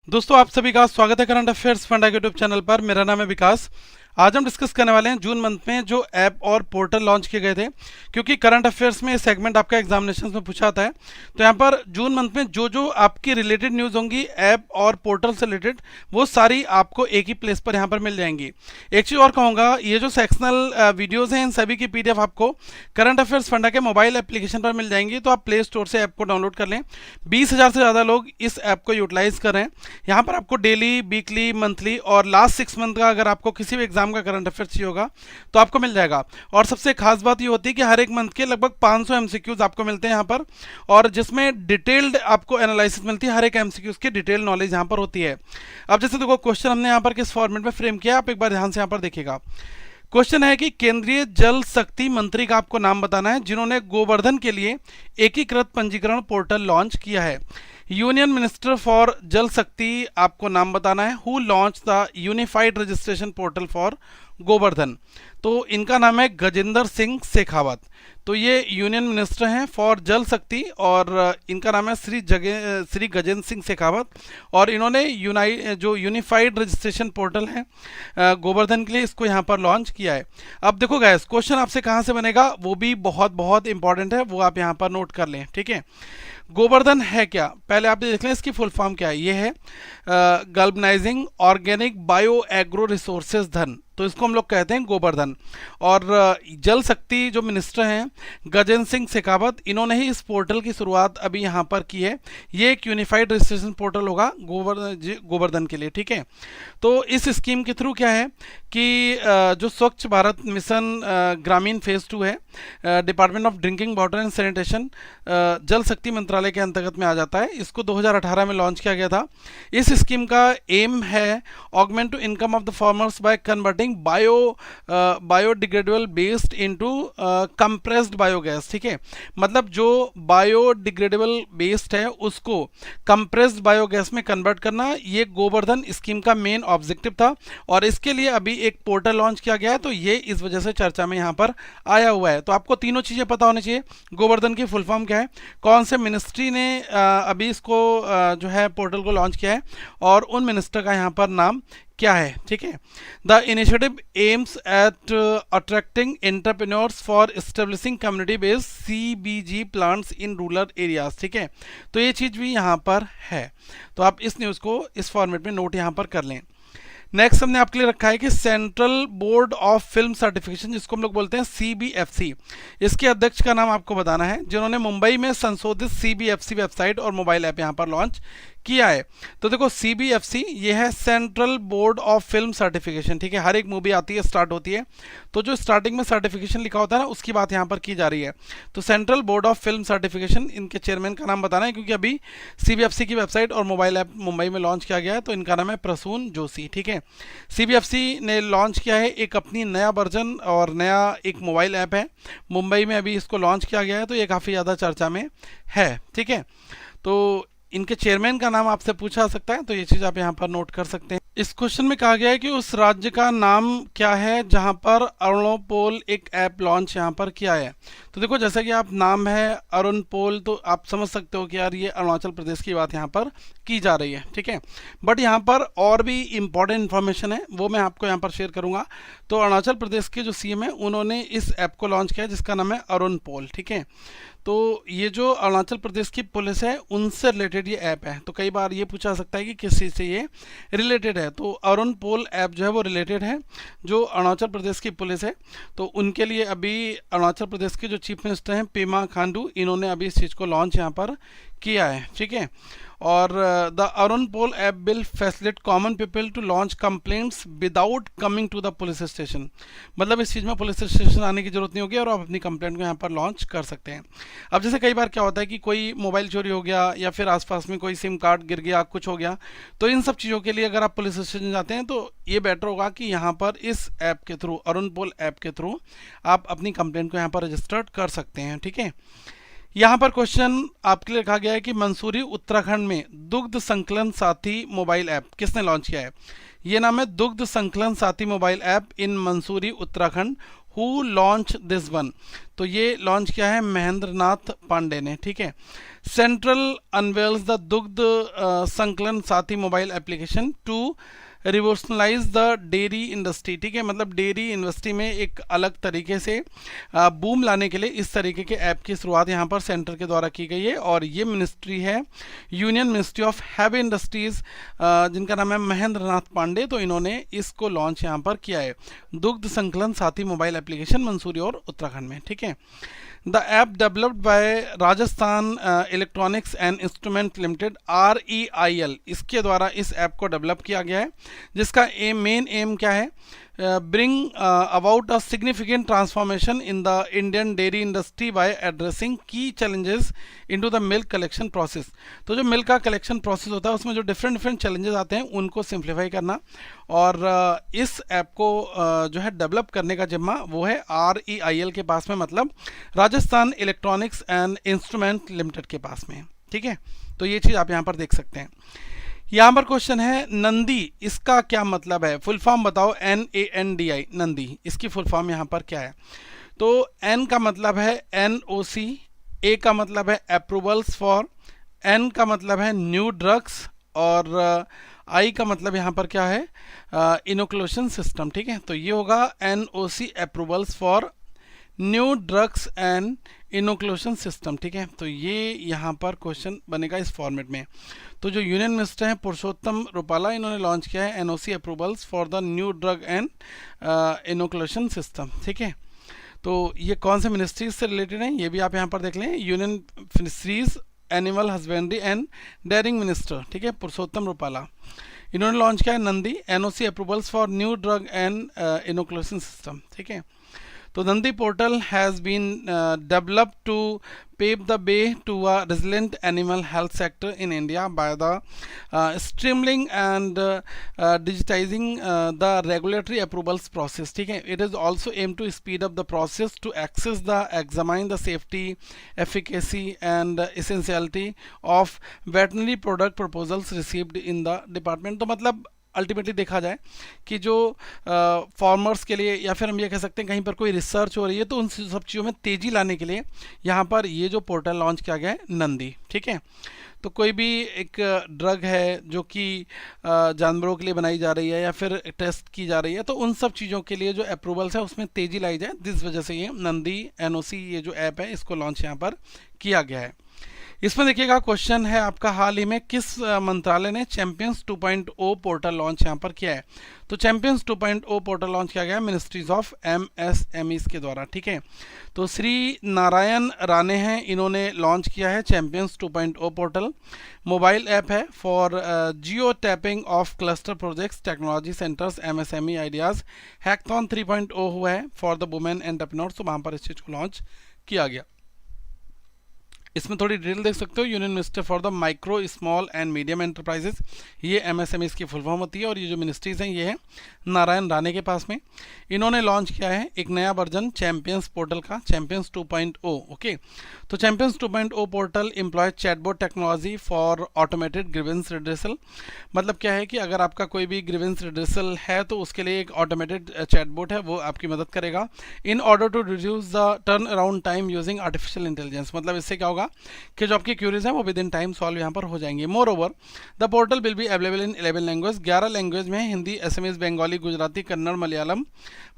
दोस्तों आप सभी का स्वागत है current affairs funda YouTube channel पर। मेरा नाम है विकास। आज हम डिस्कस करने वाले हैं जून मंथ में जो ऐप और पोर्टल लॉन्च किए गए थे, क्योंकि करंट अफेयर्स में सेगमेंट आपका एग्जामिनेशन में पूछा आता है। तो यहाँ पर जून मंथ में जो जो आपकी रिलेटेड न्यूज़ होंगी ऐप और पोर्टल से रिलेटेड, वो सारी आपको एक ही प्लेस पर यहाँ पर मिल जाएंगी। एक चीज़ और कहूँगा, ये जो सेक्शनल वीडियोज़ हैं इन सभी की PDF आपको करंट अफेयर्स फंडा के मोबाइल एप्लीकेशन पर मिल जाएंगी। तो आप प्ले स्टोर से ऐप को डाउनलोड कर लें। 20,000 से ज़्यादा लोग इस ऐप को यूटिलाइज कर रहे हैं। यहाँ पर आपको डेली, वीकली, मंथली और लास्ट 6 मंथ का अगर आपको किसी भी एग्जाम का करंट अफेयर्स चाहिए होगा तो आपको मिल जाएगा। और सबसे खास बात ये होती है कि हर एक मंथ के लगभग 500 MCQs आपको मिलते हैं यहाँ पर, और जिसमें डिटेल्ड आपको एनालिसिस मिलती है। हर एक MCQs की डिटेल नॉलेज यहाँ पर होती है। अब जैसे देखो, क्वेश्चन हमने यहाँ पर किस फॉर्मेट में फ्रेम किया, आप एक बार ध्यान से यहाँ पर देखिएगा। क्वेश्चन है कि केंद्रीय जल शक्ति मंत्री का आपको नाम बताना है जिन्होंने गोवर्धन के लिए एकीकृत पंजीकरण पोर्टल लॉन्च किया है। यूनियन मिनिस्टर फॉर जल शक्ति आपको नाम बताना है। Who launch the unified registration portal for Govardhan. तो इनका नाम है गजेंद्र सिंह शेखावत। तो ये यूनियन मिनिस्टर हैं फॉर जल शक्ति और इनका नाम है श्री गजेंद्र सिंह शेखावत। और इन्होंने जो यूनिफाइड रजिस्ट्रेशन पोर्टल है गोवर्धन के लिए, इसको यहाँ पर लॉन्च किया है। अब देखो गाइस, क्वेश्चन आपसे कहाँ से बनेगा वो भी बहुत बहुत इंपॉर्टेंट है, वो आप यहाँ पर नोट कर लें। ठीक है, गोवर्धन है क्या, पहले आप देख लें इसकी फुल फॉर्म क्या है। ये है गल्बनाइजिंग ऑर्गेनिक बायो एग्रो रिसोर्सेज धन, तो इसको हम लोग कहते हैं गोवर्धन। और जल शक्ति जो मिनिस्टर हैं गजेंद्र सिंह शेखावत, इन्होंने ही इस पोर्टल की शुरुआत अभी यहाँ पर की है। ये एक यूनिफाइड रजिस्ट्रेशन पोर्टल होगा गोवर्धन के लिए। ठीक है, तो इस स्कीम के थ्रू क्या है कि जो स्वच्छ भारत मिशन ग्रामीण फेज 2 है, department of drinking water and sanitation जल शक्ति मंत्रालय के अंतर्गत में आ जाता है। इसको 2018 में लॉन्च किया गया था। इस स्कीम का एम है augment to income of the farmers by converting biodegradable based into compressed biogas. ठीक है, मतलब जो बायोडिग्रेडेबल बेस्ड है उसको कंप्रेस्ड बायोगैस में कन्वर्ट करना, ये गोवर्धन स्कीम का मेन ऑब्जेक्टिव था। और इसके लिए अभी एक पोर्टल लॉन्च किया गया है, तो ये इस वजह से चर्चा में यहाँ पर आया हुआ है। तो आपको तीनों चीज़ें पता होनी चाहिए। गोवर्धन की फुल फॉर्म क्या है, कौन से मिनिस्ट्री ने अभी इसको जो है पोर्टल को लॉन्च किया है, और उन मिनिस्टर का यहाँ पर नाम क्या है। ठीक है, the initiative aims at attracting entrepreneurs for establishing community based CBG plants in rural areas. ठीक है, तो ये चीज़ भी यहाँ पर है। तो आप इस न्यूज़ को इस फॉर्मेट में नोट यहाँ पर कर लें। नेक्स्ट हमने आपके लिए रखा है कि central board of film certification, जिसको हम लोग बोलते हैं CBFC, इसके अध्यक्ष का नाम आपको बताना है, जिन्होंने मुंबई में संशोधित CBFC वेबसाइट और मोबाइल ऐप यहाँ पर लॉन्च किया है। तो देखो CBFC ये है central board of film certification. ठीक है, हर एक मूवी आती है, स्टार्ट होती है, तो जो स्टार्टिंग में सर्टिफिकेशन लिखा होता है ना, उसकी बात यहाँ पर की जा रही है। तो central board of film certification, इनके चेयरमैन का नाम बताना है, क्योंकि अभी CBFC की वेबसाइट और मोबाइल ऐप मुंबई में लॉन्च किया गया है। तो इनका नाम है प्रसून जोशी। ठीक है, CBFC ने लॉन्च किया है एक अपनी नया वर्जन और नया एक मोबाइल ऐप है, मुंबई में अभी इसको लॉन्च किया गया है। तो ये काफ़ी ज़्यादा चर्चा में है। ठीक है, तो इनके चेयरमैन का नाम आपसे पूछा सकता है, तो ये चीज़ आप यहाँ पर नोट कर सकते हैं। इस क्वेश्चन में कहा गया है कि उस राज्य का नाम क्या है जहाँ पर अरुणोपोल एक ऐप लॉन्च यहाँ पर किया है। तो देखो, जैसा कि आप नाम है अरुणपोल, तो आप समझ सकते हो कि यार ये अरुणाचल प्रदेश की बात यहाँ पर की जा रही है। ठीक है, बट यहाँ पर और भी इम्पॉर्टेंट इन्फॉर्मेशन है, वो मैं आपको यहाँ पर शेयर करूँगा। तो अरुणाचल प्रदेश के जो CM है, उन्होंने इस ऐप को लॉन्च किया जिसका नाम है अरुणपोल। ठीक है, तो ये जो अरुणाचल प्रदेश की पुलिस है उनसे रिलेटेड ये ऐप है। तो कई बार ये पूछा सकता है कि किस चीज़ से ये रिलेटेड है। तो अरुणपोल ऐप जो है वो रिलेटेड है जो अरुणाचल प्रदेश की पुलिस है। तो उनके लिए अभी अरुणाचल प्रदेश के जो चीफ मिनिस्टर हैं पेमा खांडू, इन्होंने अभी इस चीज़ को लॉन्च यहाँ पर किया है। ठीक है, और the Arunpol app will facilitate common people to launch complaints without coming to the police station. मतलब इस चीज़ में पुलिस स्टेशन आने की जरूरत नहीं होगी और आप अपनी कंप्लेंट को यहाँ पर लॉन्च कर सकते हैं। अब जैसे कई बार क्या होता है कि कोई मोबाइल चोरी हो गया या फिर आसपास में कोई सिम कार्ड गिर गया, कुछ हो गया, तो इन सब चीज़ों के लिए अगर आप पुलिस स्टेशन जाते हैं तो ये बेटर होगा कि यहाँ पर इस ऐप के थ्रू, अरुणपोल ऐप के थ्रू, आप अपनी कंप्लेंट को यहाँ पर रजिस्टर्ड कर सकते हैं। ठीक है, यहाँ पर क्वेश्चन आपके लिए लिखा गया है कि मंसूरी उत्तराखंड में दुग्ध संकलन साथी मोबाइल ऐप किसने लॉन्च किया है। ये नाम है दुग्ध संकलन साथी mobile app in Mussoorie Uttarakhand. Who launch this one, तो ये लॉन्च किया है महेंद्र नाथ पांडे ने, ठीक है। सेंट्रल अनवेल्स द दुग्ध संकलन साथी mobile application to revolutionise the dairy industry, ठीक है। मतलब डेयरी इंडस्ट्री में एक अलग तरीके से बूम लाने के लिए इस तरीके के ऐप की शुरुआत यहाँ पर सेंटर के द्वारा की गई है, और ये मिनिस्ट्री है union ministry of heavy industries, जिनका नाम है महेंद्र नाथ पांडे। तो इन्होंने इसको लॉन्च यहाँ पर किया है, दुग्ध संकलन साथी मोबाइल एप्लीकेशन, मंसूरी और उत्तराखंड में, ठीक है। The app developed by Rajasthan electronics and instrument limited REIL, इसके द्वारा इस ऐप को डेवलप किया गया है, जिसका मेन एम क्या है, bring about a significant transformation in the Indian dairy industry by addressing key challenges into the milk collection process. तो जो मिल्क का कलेक्शन प्रोसेस होता है उसमें जो डिफरेंट चैलेंजेस आते हैं उनको सिंप्लीफाई करना, और इस ऐप को जो है डेवलप करने का जिम्मा वो है REIL के पास में, मतलब Rajasthan electronics and instrument limited के पास में, ठीक है। तो ये चीज़ आप यहाँ पर देख सकते हैं। यहाँ पर क्वेश्चन है नंदी, इसका क्या मतलब है, फुल फॉर्म बताओ। NANDI, नंदी, इसकी फुल फॉर्म यहाँ पर क्या है। तो N का मतलब है NOC, A का मतलब है अप्रूवल्स फॉर, N का मतलब है न्यू ड्रग्स, और I का मतलब यहाँ पर क्या है, इनोकुलेशन सिस्टम, ठीक है। तो ये होगा NOC approvals for new drugs and inoculation system, ठीक है। तो ये यहाँ पर क्वेश्चन बनेगा इस फॉर्मेट में। तो जो यूनियन मिनिस्टर हैं पुरुषोत्तम रुपाला, इन्होंने लॉन्च किया है NOC approvals for the new drug and inoculation system, ठीक है। तो ये कौन से मिनिस्ट्रीज से रिलेटेड हैं ये भी आप यहाँ पर देख लें, union fisheries, animal husbandry and dairying minister, ठीक है, पुरुषोत्तम रुपाला। इन्होंने लॉन्च किया है Nandi NOC approvals for new drug and inoculation system, ठीक है। तो Nandi portal has been developed to pave the way to a resilient animal health sector in India by the streamlining and digitizing the regulatory approvals process, ठीक है। It is also aimed to speed up the process to access the examine the safety, efficacy and essentiality of veterinary product proposals received in the department। तो मतलब ultimately देखा जाए कि जो farmers के लिए, या फिर हम ये कह सकते हैं कहीं पर कोई रिसर्च हो रही है, तो उन सब चीज़ों में तेज़ी लाने के लिए यहाँ पर ये जो पोर्टल लॉन्च किया गया है नंदी, ठीक है। तो कोई भी एक ड्रग है जो कि जानवरों के लिए बनाई जा रही है या फिर टेस्ट की जा रही है, तो उन सब चीज़ों के लिए जो अप्रूवल्स है उसमें तेज़ी लाई जाए, जिस वजह से ये नंदी NOC ये जो ऐप है इसको लॉन्च यहाँ पर किया गया है। इसमें देखिएगा क्वेश्चन है आपका, हाल ही में किस मंत्रालय ने चैंपियंस 2.0 पोर्टल लॉन्च यहाँ पर किया है। तो चैंपियंस 2.0 पोर्टल लॉन्च किया गया है मिनिस्ट्रीज ऑफ MSMEs के द्वारा, ठीक है। तो श्री नारायण राणे हैं, इन्होंने लॉन्च किया है चैंपियंस 2.0 पोर्टल। मोबाइल ऐप है for Jio tapping of cluster projects technology centres MSME ideas. Hackathon 3.0 हुआ है फॉर द वुमेन एंटरप्रेन्योर्स, तो वहाँ पर इस चीज़ को लॉन्च किया गया। इसमें थोड़ी डिटेल देख सकते हो, union minister for the micro small and medium enterprises, ये MSMEs की फुल फॉर्म होती है, और ये जो मिनिस्ट्रीज हैं ये है नारायण राणे के पास में। इन्होंने लॉन्च किया है एक नया वर्जन चैंपियंस पोर्टल का, चैंपियंस 2.0, ओके। तो champions 2.0 portal employ chatbot technology for automated grievance redressal. मतलब क्या है कि अगर आपका कोई भी ग्रीवेंस रिड्रेसल है तो उसके लिए एक ऑटोमेटेड चैटबॉट है, वो आपकी मदद करेगा in order to reduce the turn around time using artificial intelligence. मतलब इससे क्या होगा कि जो आपकी क्यूरीज हैं वो विद इन टाइम सॉल्व यहाँ पर हो जाएंगे। Moreover the portal will be available in 11 language, 11 language में Hindi, Assamese, Bengali, Gujarati, Kannada, Malayalam,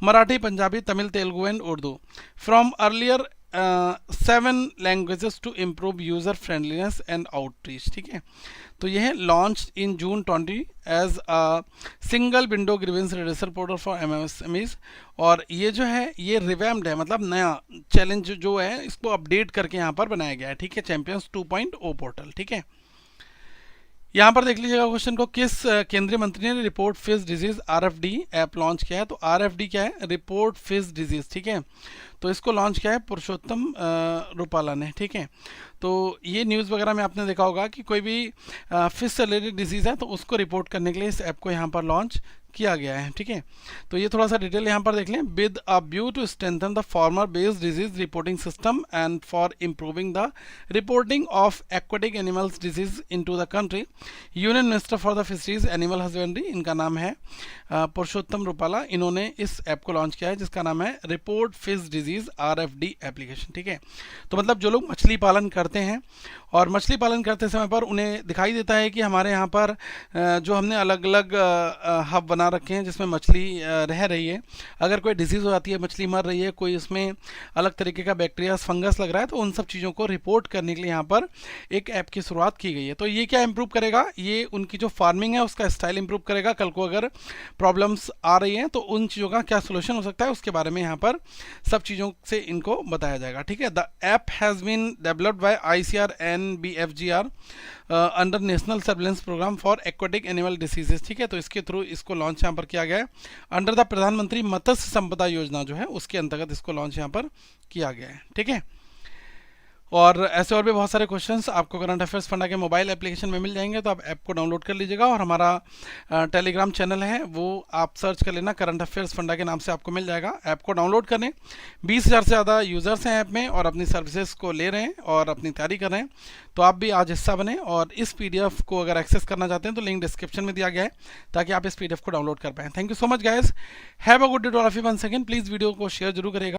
Marathi, Punjabi, Tamil, Telugu and Urdu from earlier 7 languages to improve user friendliness and outreach, ठीक है। तो यह है launch in June 20 as a single window grievance redressal portal for MSMEs, और ये जो है ये रिवैम्ड है, मतलब नया चैलेंज जो है इसको अपडेट करके यहाँ पर बनाया गया है, ठीक है, चैंपियंस 2.0 पोर्टल, ठीक है। यहाँ पर देख लीजिएगा क्वेश्चन को, किस केंद्रीय मंत्री ने report fish disease RFD app launch किया है। तो RFD क्या है, रिपोर्ट फिश डिजीज, ठीक है। तो इसको लॉन्च किया है पुरुषोत्तम रुपाला ने, ठीक है। तो ये न्यूज़ वगैरह में आपने देखा होगा कि कोई भी फिश से रिलेटेड डिजीज़ है तो उसको रिपोर्ट करने के लिए इस ऐप को यहाँ पर लॉन्च किया गया है, ठीक है। तो ये थोड़ा सा डिटेल यहाँ पर देख लें। With a view to strengthen the farmer based disease reporting system and for improving the reporting of aquatic animals disease into the country, union minister for the fisheries animal husbandry, इनका नाम है पुरुषोत्तम रूपाला, इन्होंने इस app को launch किया है जिसका नाम है report fish disease RFD application, ठीक है। तो मतलब जो लोग मछली पालन करते हैं और मछली पालन करते समय पर उन्हें दिखाई देता है कि हमारे यहाँ पर जो हमने अलग अलग हब बना रखे हैं जिसमें मछली रह रही है, अगर कोई डिजीज़ हो जाती है, मछली मर रही है, कोई उसमें अलग तरीके का बैक्टीरिया फंगस लग रहा है, तो उन सब चीज़ों को रिपोर्ट करने के लिए यहाँ पर एक ऐप की शुरुआत की गई है। तो ये क्या इम्प्रूव करेगा, ये उनकी जो फार्मिंग है उसका स्टाइल इम्प्रूव करेगा। कल को अगर प्रॉब्लम्स आ रही हैं तो उन चीज़ों का क्या सोल्यूशन हो सकता है उसके बारे में यहाँ पर सब चीज़ों से इनको बताया जाएगा, ठीक है। The app has been developed by ICR NBFGR under national surveillance program for aquatic animal diseases, ठीक है। तो इसके थ्रू इसको लॉन्च यहाँ पर किया गया है अंडर द प्रधानमंत्री मत्स्य संपदा योजना जो है उसके अंतर्गत इसको लॉन्च यहाँ पर किया गया है, ठीक है। और ऐसे और भी बहुत सारे क्वेश्चंस आपको करंट अफेयर्स फंडा के मोबाइल एप्लीकेशन में मिल जाएंगे, तो आप ऐप को डाउनलोड कर लीजिएगा। और हमारा टेलीग्राम चैनल है वो आप सर्च कर लेना, करंट अफेयर्स फंडा के नाम से आपको मिल जाएगा। ऐप को डाउनलोड करें, 20,000 से ज़्यादा यूज़र्स हैं ऐप में और अपनी सर्विसेज को ले रहे हैं और अपनी तैयारी कर रहे हैं, तो आप भी आज हिस्सा बने। और इस PDF को अगर एक्सेस करना चाहते हैं तो लिंक डिस्क्रिप्शन में दिया गया है ताकि आप इस PDF को डाउनलोड कर पाएँ। Thank you so much guys, have a good day to all of you once again. Please video को शेयर जरूर करेगा।